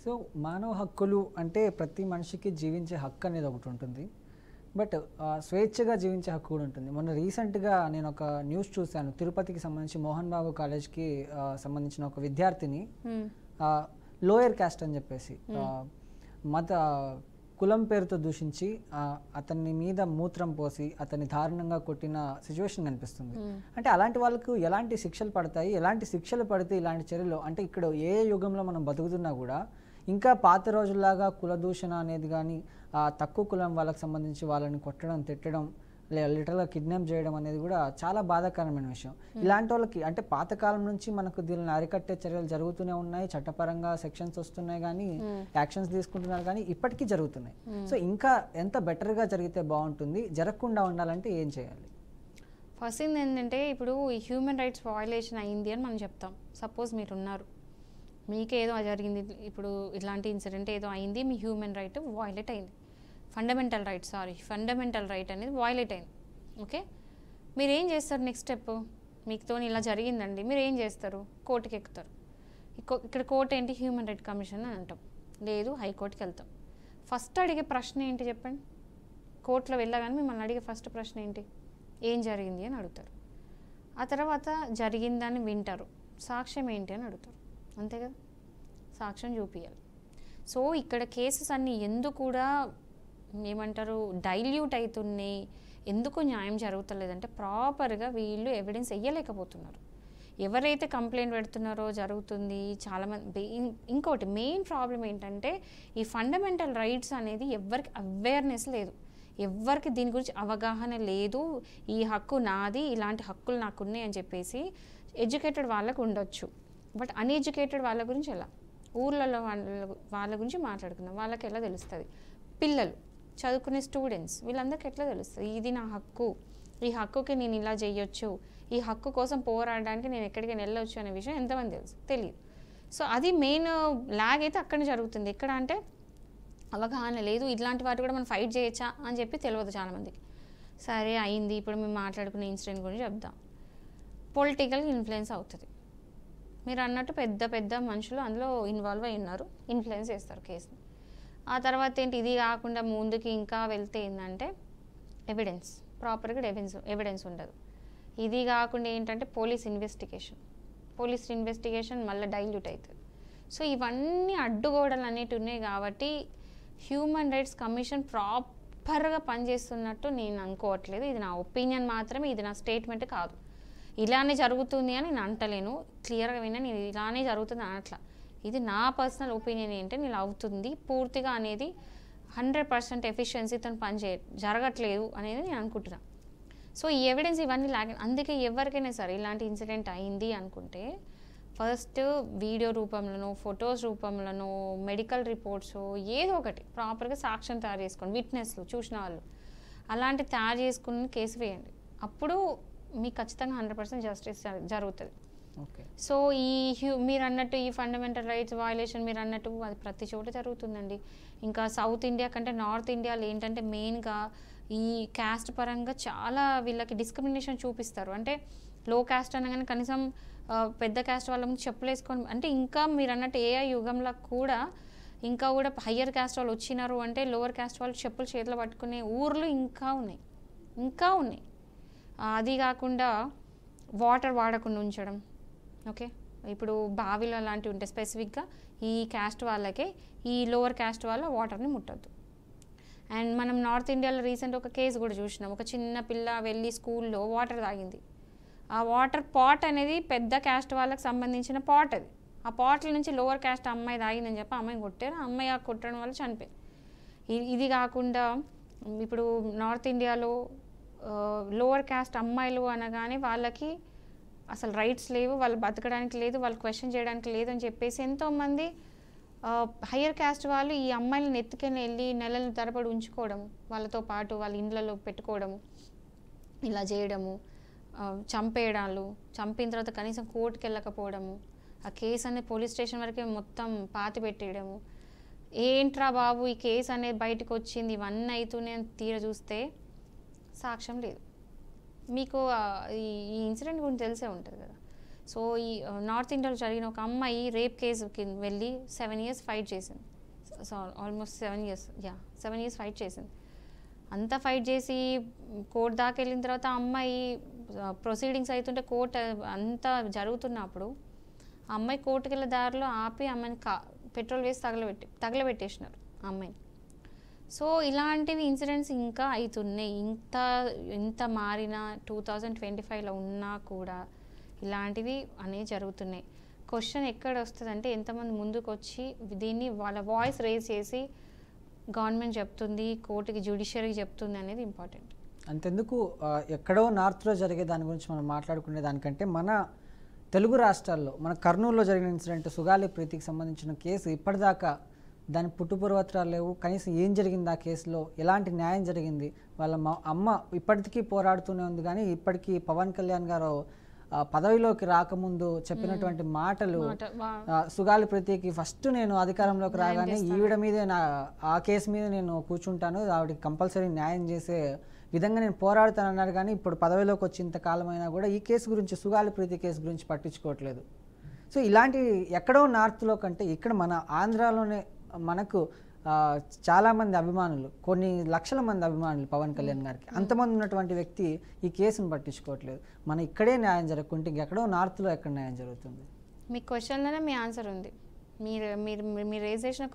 So మానవ హక్కులు అంటే ప్రతి మనిషికి జీవించే హక్కు అనేది ఒకటి ఉంటుంది. బట్ స్వేచ్ఛగా జీవించే హక్కు కూడా ఉంటుంది. మొన్న రీసెంట్గా నేను ఒక న్యూస్ చూశాను. తిరుపతికి సంబంధించి మోహన్ బాబు కాలేజ్కి సంబంధించిన ఒక విద్యార్థిని లోయర్ క్యాస్ట్ అని చెప్పేసి మత కులం పేరుతో దూషించి అతని మీద మూత్రం పోసి అతన్ని దారుణంగా కొట్టిన సిచ్యువేషన్ కనిపిస్తుంది. అంటే అలాంటి వాళ్ళకు ఎలాంటి శిక్షలు పడతాయి, ఎలాంటి శిక్షలు పడితే ఇలాంటి చర్యలు, అంటే ఇక్కడ ఏ యుగంలో మనం బతుకుతున్నా కూడా ఇంకా పాత రోజుల్లాగా కుల దూషణ అనేది కానీ తక్కువ కులం వాళ్ళకి సంబంధించి వాళ్ళని కొట్టడం, తిట్టడం, లిటరల్గా కిడ్నాప్ చేయడం అనేది కూడా చాలా బాధాకరమైన విషయం. ఇలాంటి వాళ్ళకి అంటే పాతకాలం నుంచి మనకు దీనిని అరికట్టే చర్యలు జరుగుతూనే ఉన్నాయి, చట్టపరంగా సెక్షన్స్ వస్తున్నాయి కానీ యాక్షన్స్ తీసుకుంటున్నారు కానీ ఇప్పటికీ జరుగుతున్నాయి. సో ఇంకా ఎంత బెటర్గా జరిగితే బాగుంటుంది, జరగకుండా ఉండాలంటే ఏం చేయాలి? ఫస్ట్ థింగ్ ఏంటంటే ఇప్పుడు ఈ హ్యూమన్ రైట్స్ వయలేషన్ అయింది అని మనం చెప్తాం. సపోజ్ మీరు ఉన్నారు, మీకేదో జరిగింది, ఇప్పుడు ఇట్లాంటి ఇన్సిడెంట్ ఏదో అయింది, మీ హ్యూమన్ రైట్ వయలేట్ అయింది, ఫండమెంటల్ రైట్ అనేది వయలేట్ అయింది. ఓకే, మీరు ఏం చేస్తారు? నెక్స్ట్ స్టెప్, మీతో ఇలా జరిగిందండి, మీరు ఏం చేస్తారు? కోర్టుకి ఎక్కుతారు. ఇక్కడ కోర్టు ఏంటి? హ్యూమన్ రైట్ కమిషన్ అని అంటాం, లేదు హైకోర్టుకి వెళ్తాం. ఫస్ట్ అడిగే ప్రశ్న ఏంటి చెప్పండి? కోర్టులో వెళ్ళగానే మిమ్మల్ని అడిగే ఫస్ట్ ప్రశ్న ఏంటి? ఏం జరిగింది అని అడుగుతారు. ఆ తర్వాత జరిగిందని వింటారు, సాక్ష్యం ఏంటి అని అడుగుతారు. అంతే కదా, సాక్ష్యం చూపించాలి. సో ఇక్కడ కేసెస్ అన్నీ ఎందుకు కూడా ఏమంటారు డైల్యూట్ అవుతున్నాయి, ఎందుకు న్యాయం జరుగుతలేదంటే ప్రాపర్గా వీళ్ళు ఎవిడెన్స్ వెయ్యలేకపోతున్నారు. ఎవరైతే కంప్లైంట్ పెడుతున్నారో జరుగుతుంది చాలామంది. ఇంకోటి మెయిన్ ప్రాబ్లం ఏంటంటే ఈ ఫండమెంటల్ రైట్స్ అనేది ఎవరికి అవేర్నెస్ లేదు, ఎవరికి దీని గురించి అవగాహన లేదు. ఈ హక్కు నాది, ఇలాంటి హక్కులు నాకున్నాయి అని చెప్పేసి ఎడ్యుకేటెడ్ వాళ్ళకు ఉండొచ్చు, బట్ అన్ఎడ్యుకేటెడ్ వాళ్ళ గురించి ఎలా? ఊర్లలో వాళ్ళ గురించి మాట్లాడుకుందాం, వాళ్ళకి ఎలా తెలుస్తుంది? పిల్లలు, చదువుకునే స్టూడెంట్స్, వీళ్ళందరికీ ఎట్లా తెలుస్తుంది ఇది నా హక్కు, ఈ హక్కుకి నేను ఇలా చేయొచ్చు, ఈ హక్కు కోసం పోరాడడానికి నేను ఎక్కడికైనా వెళ్ళొచ్చు అనే విషయం ఎంతమంది తెలుసు? తెలియదు. సో అది మెయిన్ ల్యాగ్ అయితే అక్కడనే జరుగుతుంది. ఎక్కడ అంటే అవగాహన లేదు. ఇట్లాంటి వాటి కూడా మనం ఫైట్ చేయొచ్చా అని చెప్పి తెలియదు చాలామందికి. సరే అయింది, ఇప్పుడు మేము మాట్లాడుకునే ఇన్సిడెంట్ గురించి చెప్దాం. పొలిటికల్ ఇన్ఫ్లుయెన్స్ అవుతుంది. మీరు అన్నట్టు పెద్ద పెద్ద మనుషులు అందులో ఇన్వాల్వ్ అయి ఉన్నారు, ఇన్ఫ్లుయెన్స్ చేస్తారు కేసుని. ఆ తర్వాత ఏంటి, ఇది కాకుండా ముందుకి ఇంకా వెళ్తే ఏంటంటే ఎవిడెన్స్, ప్రాపర్గా ఎవిడెన్స్ ఉండదు. ఇది కాకుండా ఏంటంటే పోలీస్ ఇన్వెస్టిగేషన్ మళ్ళీ డైల్యూట్ అవుతుంది. సో ఇవన్నీ అడ్డుగోడలు అనేవి ఉన్నాయి కాబట్టి హ్యూమన్ రైట్స్ కమిషన్ ప్రాపర్గా పనిచేస్తున్నట్టు నేను అనుకోవట్లేదు. ఇది నా ఒపీనియన్ మాత్రమే, ఇది నా స్టేట్మెంట్ కాదు. ఇలానే జరుగుతుంది అని నేను అంటలేను, క్లియర్గా విన్నా, నేను ఇలానే జరుగుతుంది అనట్లా. ఇది నా పర్సనల్ ఒపీనియన్ ఏంటంటే ఇలా అవుతుంది పూర్తిగా అనేది 100% ఎఫిషియన్సీతో జరగట్లేదు అనేది నేను అనుకుంటున్నాను. సో ఈ ఎవిడెన్స్ ఇవన్నీ అందుకే ఎవరికైనా సరే ఇలాంటి ఇన్సిడెంట్ అయింది అనుకుంటే ఫస్ట్ వీడియో రూపంలోనో, ఫొటోస్ రూపంలోనో, మెడికల్ రిపోర్ట్స్ ఏదో ఒకటి ప్రాపర్గా సాక్ష్యం తయారు చేసుకోండి. విట్నెస్లు చూసిన వాళ్ళు అలాంటి తయారు చేసుకుని కేసు వేయండి. అప్పుడు మీకు ఖచ్చితంగా 100% జస్టిస్ జరుగుతుంది. సో మీరు అన్నట్టు ఈ ఫండమెంటల్ రైట్స్ వయలేషన్ మీరు అన్నట్టు అది ప్రతి చోట జరుగుతుందండి. ఇంకా సౌత్ ఇండియా కంటే నార్త్ ఇండియాలో ఏంటంటే మెయిన్గా ఈ క్యాస్ట్ పరంగా చాలా వీళ్ళకి డిస్క్రిమినేషన్ చూపిస్తారు. అంటే లో క్యాస్ట్ అనగానే కనీసం పెద్ద క్యాస్ట్ వాళ్ళ ముందు చెప్పులు వేసుకొని, అంటే ఇంకా మీరు అన్నట్టు ఏ యుగంలో కూడా ఇంకా కూడా హయ్యర్ క్యాస్ట్ వాళ్ళు వచ్చినారు అంటే లోవర్ క్యాస్ట్ వాళ్ళు చెప్పులు చేతిలో పట్టుకునే ఊర్లు ఇంకా ఉన్నాయి. అది కాకుండా వాటర్ వాడకుండా ఉంచడం. ఓకే, ఇప్పుడు బావిలో అలాంటివి ఉంటాయి స్పెసిఫిక్గా ఈ క్యాస్ట్ వాళ్ళకే, ఈ లోవర్ క్యాస్ట్ వాళ్ళ వాటర్ని ముట్టద్దు. అండ్ మనం నార్త్ ఇండియాలో రీసెంట్ ఒక కేసు కూడా చూసినాం. ఒక చిన్న పిల్ల వెళ్ళి స్కూల్లో వాటర్ తాగింది. ఆ వాటర్ పాట్ అనేది పెద్ద క్యాస్ట్ వాళ్ళకి సంబంధించిన పాట్ అది. ఆ పాట్ల నుంచి లోవర్ క్యాస్ట్ అమ్మాయి తాగిందని చెప్పి అమ్మాయిని కొట్టారు. ఆ అమ్మాయి ఆ కొట్టడం వల్ల చనిపోయింది. ఇది కాకుండా ఇప్పుడు నార్త్ ఇండియాలో లోవర్ క్యాస్ట్ అమ్మాయిలు అనగానే వాళ్ళకి అసలు రైట్స్ లేవు, వాళ్ళు బతకడానికి లేదు, వాళ్ళు క్వశ్చన్ చేయడానికి లేదు అని చెప్పేసి ఎంతోమంది హయ్యర్ క్యాస్ట్ వాళ్ళు ఈ అమ్మాయిలను ఎత్తుకొని వెళ్ళి నెలల తరబడి ఉంచుకోవడము, వాళ్ళతో పాటు వాళ్ళ ఇండ్లలో పెట్టుకోవడము, ఇలా చేయడము, చంపేయడాలు, చంపిన తర్వాత కనీసం కోర్టుకి వెళ్ళకపోవడము, ఆ కేసు అనేది పోలీస్ స్టేషన్ వరకే మొత్తం పాతి పెట్టేయడము. ఏంట్రా బాబు ఈ కేసు అనేది బయటకు వచ్చింది, ఇవన్నీ అవుతూనే తీర చూస్తే సాక్ష్యం లేదు. మీకు ఈ ఇన్సిడెంట్ గురించి తెలిసే ఉంటుంది కదా. సో ఈ నార్త్ ఇండియాలో జరిగిన ఒక అమ్మాయి రేప్ కేసుకి వెళ్ళి 7 years ఫైట్ చేసింది. So almost 7 years 7 years fight చేసింది. అంతా ఫైట్ చేసి కోర్టు దాకా వెళ్ళిన తర్వాత ఆ అమ్మాయి ప్రొసీడింగ్స్ అవుతుంటే కోర్టు అంతా జరుగుతున్నప్పుడు ఆ అమ్మాయి కోర్టుకి వెళ్ళే దారిలో ఆపి అమ్మాయిని పెట్రోల్ వేసి తగలబెట్టేసినారు ఆ అమ్మాయిని. సో ఇలాంటివి ఇన్సిడెంట్స్ ఇంకా అవుతున్నాయి. ఇంత మారిన 2025లో ఉన్నా కూడా ఇలాంటివి అనేవి జరుగుతున్నాయి. క్వశ్చన్ ఎక్కడ వస్తుందంటే ఎంతమంది ముందుకు వచ్చి దీన్ని వాళ్ళ వాయిస్ రేజ్ చేసి గవర్నమెంట్ చెప్తుంది, కోర్టుకి జ్యుడిషియరీకి చెప్తుంది అనేది ఇంపార్టెంట్. అంతెందుకు ఎక్కడో నార్త్లో జరిగే దాని గురించి మనం మాట్లాడుకునే దానికంటే మన తెలుగు రాష్ట్రాల్లో మన కర్నూలులో జరిగిన ఇన్సిడెంట్ సుగాలి ప్రీతికి సంబంధించిన కేసు ఇప్పటిదాకా దాని పుట్టుపూర్వత్రాలు లేవు. కనీసం ఏం జరిగింది ఆ కేసులో, ఎలాంటి న్యాయం జరిగింది, వాళ్ళ అమ్మ ఇప్పటికీ పోరాడుతూనే ఉంది. కానీ ఇప్పటికీ పవన్ కళ్యాణ్ గారు పదవిలోకి రాకముందు చెప్పినటువంటి మాటలు, సుగాలి ప్రీతికి ఫస్ట్ నేను అధికారంలోకి రాగానే ఈవిడ మీదే ఆ కేసు మీద నేను కూర్చుంటాను, ఆవిడకి కంపల్సరీ న్యాయం చేసే విధంగా నేను పోరాడుతానన్నారు. కానీ ఇప్పుడు పదవిలోకి వచ్చినంత కాలమైనా కూడా ఈ కేసు గురించి, సుగాలి ప్రీతి కేసు గురించి పట్టించుకోవట్లేదు. సో ఇలాంటి ఎక్కడో నార్త్లో కంటే ఇక్కడ మన ఆంధ్రాలోనే మనకు చాలామంది అభిమానులు, కొన్ని లక్షల మంది అభిమానులు పవన్ కళ్యాణ్ గారికి, అంతమంది ఉన్నటువంటి వ్యక్తి ఈ కేసును పట్టించుకోవట్లేదు. మన ఇక్కడే న్యాయం జరగకుంటే ఎక్కడో నార్త్లో ఎక్కడ న్యాయం జరుగుతుంది? మీ క్వశ్చన్లోనే మీ ఆన్సర్ ఉంది. మీరు రేజ్ చేసిన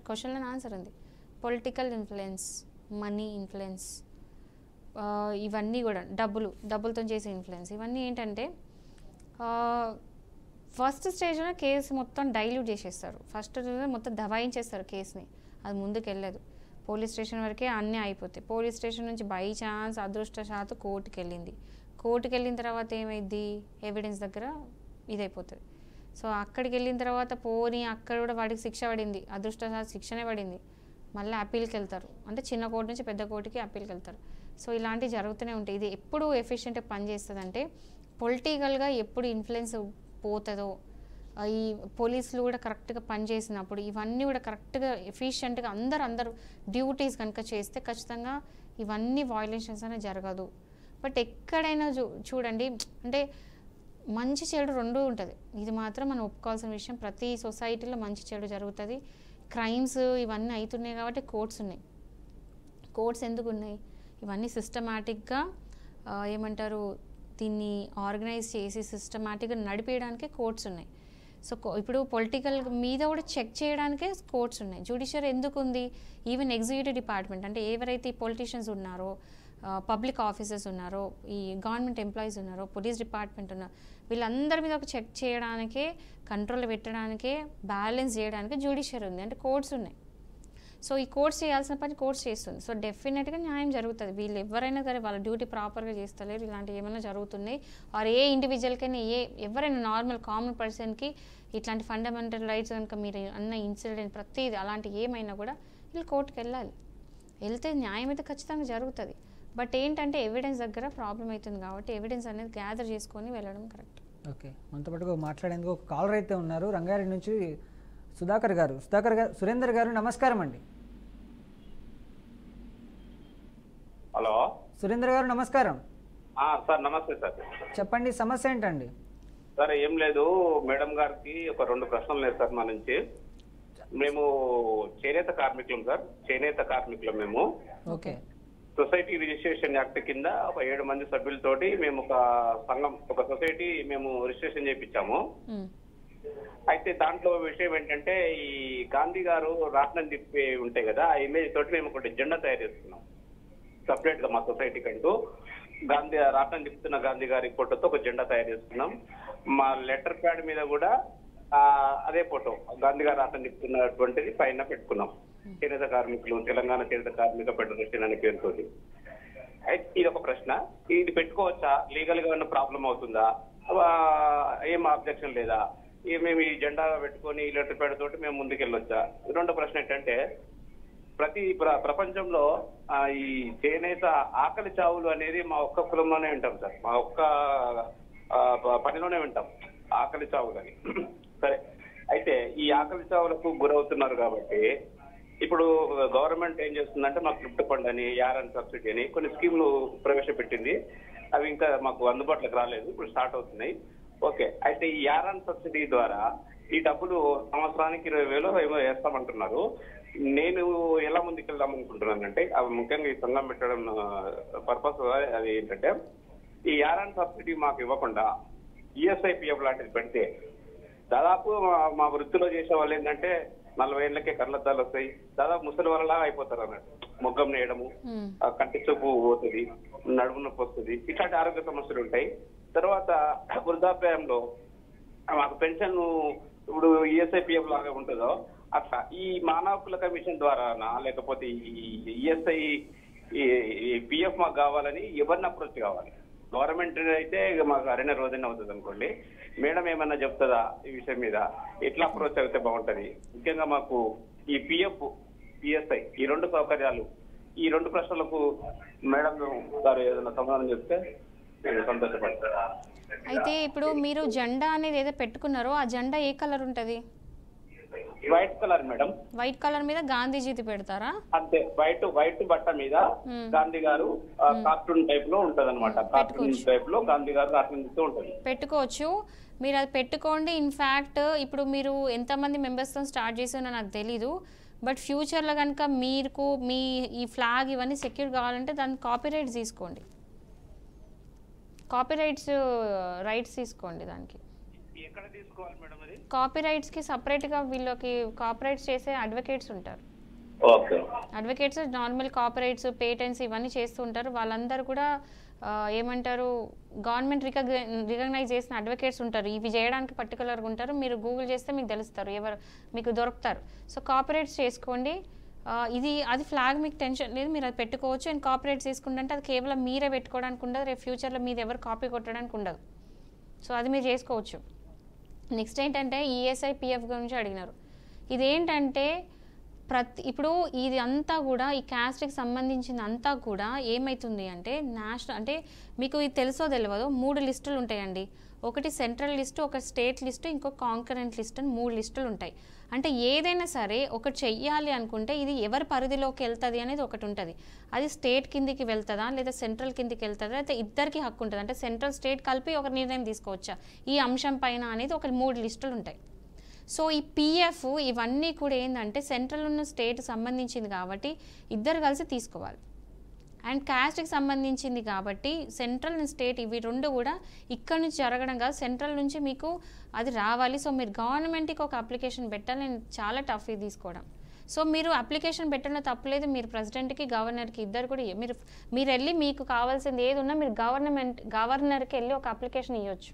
క్వశ్చన్లోనే ఆన్సర్ ఉంది. పొలిటికల్ ఇన్ఫ్లుయెన్స్, మనీ ఇన్ఫ్లుయెన్స్, ఇవన్నీ కూడా డబ్బులతో చేసే ఇన్ఫ్లుయెన్స్, ఇవన్నీ ఏంటంటే ఫస్ట్ స్టేజ్లో కేసు మొత్తం డైల్యూట్ చేసేస్తారు. ఫస్ట్ మొత్తం దబాయించేస్తారు కేసుని, అది ముందుకు వెళ్ళదు. పోలీస్ స్టేషన్ వరకే అన్నీ అయిపోతాయి. పోలీస్ స్టేషన్ నుంచి బై ఛాన్స్ అదృష్టశాత్తు కోర్టుకి వెళ్ళింది. కోర్టుకి వెళ్ళిన తర్వాత ఏమైంది, ఎవిడెన్స్ దగ్గర ఇదైపోతుంది. సో అక్కడికి వెళ్ళిన తర్వాత పోనీ అక్కడ కూడా వాడికి శిక్ష పడింది, అదృష్టశాత్తు శిక్షనే పడింది, మళ్ళీ అప్పీల్కి వెళ్తారు. అంటే చిన్న కోర్టు నుంచి పెద్ద కోర్టుకి అప్పీల్కి వెళ్తారు. సో ఇలాంటివి జరుగుతూనే ఉంటాయి. ఇది ఎప్పుడు ఎఫిషియెంట్గా పనిచేస్తుంది అంటే పొలిటికల్గా ఎప్పుడు ఇన్ఫ్లుయెన్స్ పోతుందో, ఈ పోలీసులు కూడా కరెక్ట్గా పనిచేసినప్పుడు ఇవన్నీ కూడా కరెక్ట్గా ఎఫిషియెంట్గా అందరూ డ్యూటీస్ కనుక చేస్తే ఖచ్చితంగా ఇవన్నీ వయలేషన్స్ అనేది జరగదు. బట్ ఎక్కడైనా చూడండి, అంటే మంచి చెడు రెండూ ఉంటుంది. ఇది మాత్రం మనం ఒప్పుకోవాల్సిన విషయం. ప్రతి సొసైటీలో మంచి చెడు జరుగుతుంది. క్రైమ్స్ ఇవన్నీ అవుతున్నాయి కాబట్టి కోర్ట్స్ ఉన్నాయి. కోర్ట్స్ ఎందుకు ఉన్నాయి? ఇవన్నీ సిస్టమాటిక్గా ఏమంటారు, దీన్ని ఆర్గనైజ్ చేసి సిస్టమాటిక్గా నడిపేయడానికే కోర్ట్స్ ఉన్నాయి. సో ఇప్పుడు పొలిటికల్ మీద కూడా చెక్ చేయడానికే కోర్ట్స్ ఉన్నాయి. జ్యుడిషియరీ ఎందుకు ఉంది? ఈవెన్ ఎగ్జిక్యూటివ్ డిపార్ట్మెంట్ అంటే ఎవరైతే పొలిటీషియన్స్ ఉన్నారో, పబ్లిక్ ఆఫీసర్స్ ఉన్నారో, ఈ గవర్నమెంట్ ఎంప్లాయీస్ ఉన్నారో, పోలీస్ డిపార్ట్మెంట్ ఉన్నారో, వీళ్ళందరి మీద ఒక చెక్ చేయడానికే, కంట్రోల్ పెట్టడానికే, బ్యాలెన్స్ చేయడానికి జ్యుడిషియరీ ఉంది, అంటే కోర్ట్స్ ఉన్నాయి. సో ఈ కోర్ట్స్ చేయాల్సిన పని కోర్ట్స్ చేస్తుంది. సో డెఫినెట్గా న్యాయం జరుగుతుంది. వీళ్ళు ఎవరైనా సరే వాళ్ళ డ్యూటీ ప్రాపర్గా చేస్తలేరు, ఇలాంటివి ఏమైనా జరుగుతున్నాయి. ఆర్ ఏ ఇండివిజువల్కైనా ఎవరైనా నార్మల్ కామన్ పర్సన్కి ఇట్లాంటి ఫండమెంటల్ రైట్స్ కనుక మీరు అన్న ఇన్సిడెంట్ ప్రతిదీ అలాంటి ఏమైనా కూడా వీళ్ళు కోర్టుకు వెళ్ళాలి. వెళ్తే న్యాయం అయితే ఖచ్చితంగా జరుగుతుంది. బట్ ఏంటంటే ఎవిడెన్స్ దగ్గర ప్రాబ్లం అవుతుంది కాబట్టి ఎవిడెన్స్ అనేది గ్యాదర్ చేసుకొని వెళ్ళడం కరెక్ట్. ఓకే, మనతో పాటు మాట్లాడేందుకు ఒక కాలర్ అయితే ఉన్నారు, రంగారెడ్డి నుంచి సుధాకర్ గారు. సురేందర్ గారు నమస్కారం అండి. హలో సురేందర్ గారు నమస్కారం. సార్ నమస్తే సార్. చెప్పండి, సమస్య ఏంటండి? సార్ ఏం లేదు, మేడం గారికి ఒక 2 ప్రశ్నలు లేదు సార్. మా నుంచి మేము చేనేత కార్మికులం సార్, చేనేత కార్మికులం మేము. ఓకే. సొసైటీ రిజిస్ట్రేషన్ యాక్ట్ కింద ఒక 7 మంది సభ్యులతోటి మేము ఒక సంఘం, ఒక సొసైటీ మేము రిజిస్ట్రేషన్ చేయించాము. అయితే దాంట్లో విషయం ఏంటంటే ఈ గాంధీ గారు రాట్నం తిప్పి ఉంటాయి కదా, ఆ ఇమేజ్ తోటి మేము ఒకటి జెండా తయారు చేస్తున్నాం సపరేట్ గా మా సొసైటీ కంటూ. గాంధీ రాట్నం తిప్పుతున్న గాంధీ గారి ఫోటోతో ఒక జెండా తయారు చేస్తున్నాం. మా లెటర్ ప్యాడ్ మీద కూడా అదే ఫోటో గాంధీ గారు రాట్నం తిప్పుతున్నటువంటిది పైన పెట్టుకున్నాం. చేనేత కార్మికులు, తెలంగాణ చేనేత కార్మిక ఫెడరేషన్ అనే పేరుతో. అయితే ఇది ఒక ప్రశ్న, ఇది పెట్టుకోవచ్చా, లీగల్ గా ఏమైనా ప్రాబ్లం అవుతుందా, ఏం అబ్జెక్షన్ లేదా, మేము ఈ జెండా పెట్టుకొని ఈ లెటర్ ప్యాడ్ తోటి మేము ముందుకెళ్ళొచ్చా? రెండో ప్రశ్న ఏంటంటే ప్రతి ప్రపంచంలో ఈ చేనేత ఆకలి చావులు అనేది మా ఒక్క కులంలోనే వింటాం సార్, మా ఒక్క పనిలోనే వింటాం ఆకలి చావులు అని. సరే, అయితే ఈ ఆకలి చావులకు గురవుతున్నారు కాబట్టి ఇప్పుడు గవర్నమెంట్ ఏం చేస్తుందంటే మాకు గిఫ్ట్ ఫండ్ అని, యారన్ సబ్సిడీ అని కొన్ని స్కీములు ప్రవేశపెట్టింది. అవి ఇంకా మాకు అందుబాటులోకి రాలేదు, ఇప్పుడు స్టార్ట్ అవుతున్నాయి. ఓకే, అయితే ఈ యారాన్ సబ్సిడీ ద్వారా ఈ డబ్బులు సంవత్సరానికి 20,000 ఏమో వేస్తామంటున్నారు. నేను ఎలా ముందుకెళ్దాం అనుకుంటున్నానంటే, అవి ముఖ్యంగా ఈ సంఘం పెట్టడం పర్పస్ అది ఏంటంటే, ఈ యారాన్ సబ్సిడీ మాకు ఇవ్వకుండా ఈఎస్ఐపిఎఫ్ లాంటిది పెడితే దాదాపు మా వృత్తిలో చేసే వాళ్ళు ఏంటంటే 40 ఏళ్ళకే కళ్ళద్దాలు వస్తాయి, దాదాపు ముసలి వాళ్ళలా అయిపోతారు అన్నట్టు. మొగ్గం నేయడము, కంటి చూపు పోతుంది, నడుము నొప్పి వస్తుంది, ఇట్లాంటి ఆరోగ్య సమస్యలు ఉంటాయి. తర్వాత వృద్ధాప్యంలో మాకు పెన్షన్ ఇప్పుడు ఈఎస్ఐపిఎఫ్ లాగా ఉంటుందో అట్లా ఈ మానవ హక్కుల కమిషన్ ద్వారానా లేకపోతే ఈ ఈఎస్ఐ పిఎఫ్ మాకు కావాలని ఎవరిని అప్రోచ్ కావాలి? గవర్నమెంట్ అయితే మాకు అరైన రోజైనా అవుతుంది అనుకోండి, మేడం ఏమన్నా చెప్తుందా ఈ విషయం మీద? ఎట్లా అప్రోచ్ అయితే బాగుంటది? ముఖ్యంగా మాకు ఈ పిఎఫ్ పిఎస్ఐ ఈ 2 సౌకర్యాలు, ఈ 2 ప్రశ్నలకు మేడం గారు ఏదైనా సమాధానం చెప్తే నేను సంతోషపడతాను. అయితే ఇప్పుడు మీరు జెండా అనేది ఏదో పెట్టుకున్నారో ఆ జెండా ఏ కలర్ ఉంటుంది? White colour madam. White colour మీద గాంధీజీది పెడతారా? అంతే, వైట్ బట్ట మీద గాంధీ గారు కార్టూన్ టైప్ లో ఉంటది అనమాట. కార్టూన్ టైప్ లో గాంధీ గారు కార్టూన్ ఇస్తూ ఉంటది. పెట్టుకోవచ్చు, మీరు అది పెట్టుకోండి. ఇన్ఫ్యాక్ట్ ఇప్పుడు మీరు ఎంతమంది మెంబర్స్తో స్టార్ట్ చేసారో నాకు తెలీదు, బట్ ఫ్యూచర్లో కనుక మీకు మీ ఈ ఫ్లాగ్ ఇవన్నీ సెక్యూర్ కావాలంటే దానికి కాపీరైట్స్ తీసుకోండి, కాపీరైట్స్ రైట్స్ తీసుకోండి. దానికి ఎక్కడ తీసుకోవాలి మేడం? అది కాపీరైట్స్కి సపరేట్గా వీళ్ళకి కాపీరైట్స్ చేసే అడ్వకేట్స్ ఉంటారు. Okay, advocates normal copyrights patents ఇవన్నీ చేస్తూ ఉంటారు. వాళ్ళందరూ కూడా ఏమంటారు, గవర్నమెంట్ రికగ్నైజ్ చేసిన అడ్వకేట్స్ ఉంటారు. ఇవి చేయడానికి పర్టికులర్గా ఉంటారు. మీరు గూగుల్ చేస్తే మీకు తెలుస్తారు, ఎవరు మీకు దొరుకుతారు. సో కాపీరైట్స్ చేసుకోండి. అది ఫ్లాగ్ మీకు టెన్షన్ లేదు, మీరు అది పెట్టుకోవచ్చు. అండ్ కాపీరైట్స్ తీసుకుంటే అది కేవలం మీరే పెట్టుకోవడానికి ఉండదు, రేపు ఫ్యూచర్లో మీరు ఎవరు కాపీ కొట్టడానికి ఉండదు. సో అది మీరు చేసుకోవచ్చు. నెక్స్ట్ ఏంటంటే ఈఎస్ఐ పిఎఫ్ గురించి అడిగినారు. ఇదేంటంటే ఇప్పుడు ఇది అంతా కూడా ఈ క్యాస్ట్కి సంబంధించిన అంతా కూడా ఏమవుతుంది అంటే నేషనల్, అంటే మీకు ఇది తెలుసో తెలియదో 3 లిస్టులు ఉంటాయండి. ఒకటి సెంట్రల్ లిస్టు, ఒక స్టేట్ లిస్టు, ఇంకో కాంకరెంట్ లిస్ట్ అని 3 లిస్టులు ఉంటాయి. అంటే ఏదైనా సరే ఒకటి చెయ్యాలి అనుకుంటే ఇది ఎవరి పరిధిలోకి వెళ్తుంది అనేది ఒకటి ఉంటుంది. అది స్టేట్ కిందికి వెళ్తుందా లేదా సెంట్రల్ కిందికి వెళ్తుందా, అయితే ఇద్దరికి హక్కు ఉంటుంది. అంటే సెంట్రల్ స్టేట్ కలిపి ఒక నిర్ణయం తీసుకోవచ్చా ఈ అంశం పైన అనేది ఒక 3 లిస్టులు ఉంటాయి. సో ఈ పిఎఫ్ ఇవన్నీ కూడా ఏంటంటే సెంట్రల్ ఉన్న స్టేట్ సంబంధించింది కాబట్టి ఇద్దరు కలిసి తీసుకోవాలి. అండ్ క్యాస్ట్కి సంబంధించింది కాబట్టి సెంట్రల్ అండ్ స్టేట్ ఇవి 2 కూడా ఇక్కడ నుంచి జరగడం కాదు, సెంట్రల్ నుంచి మీకు అది రావాలి. సో మీరు గవర్నమెంట్కి ఒక అప్లికేషన్ పెట్టాలి. అండ్ చాలా టఫ్ ఇది తీసుకోవడం. సో మీరు అప్లికేషన్ పెట్టడంలో తప్పలేదు. మీరు ప్రెసిడెంట్కి గవర్నర్కి ఇద్దరు కూడా మీరు వెళ్ళి మీకు కావాల్సింది ఏది ఉన్నా మీరు గవర్నర్కి వెళ్ళి ఒక అప్లికేషన్ ఇవ్వచ్చు.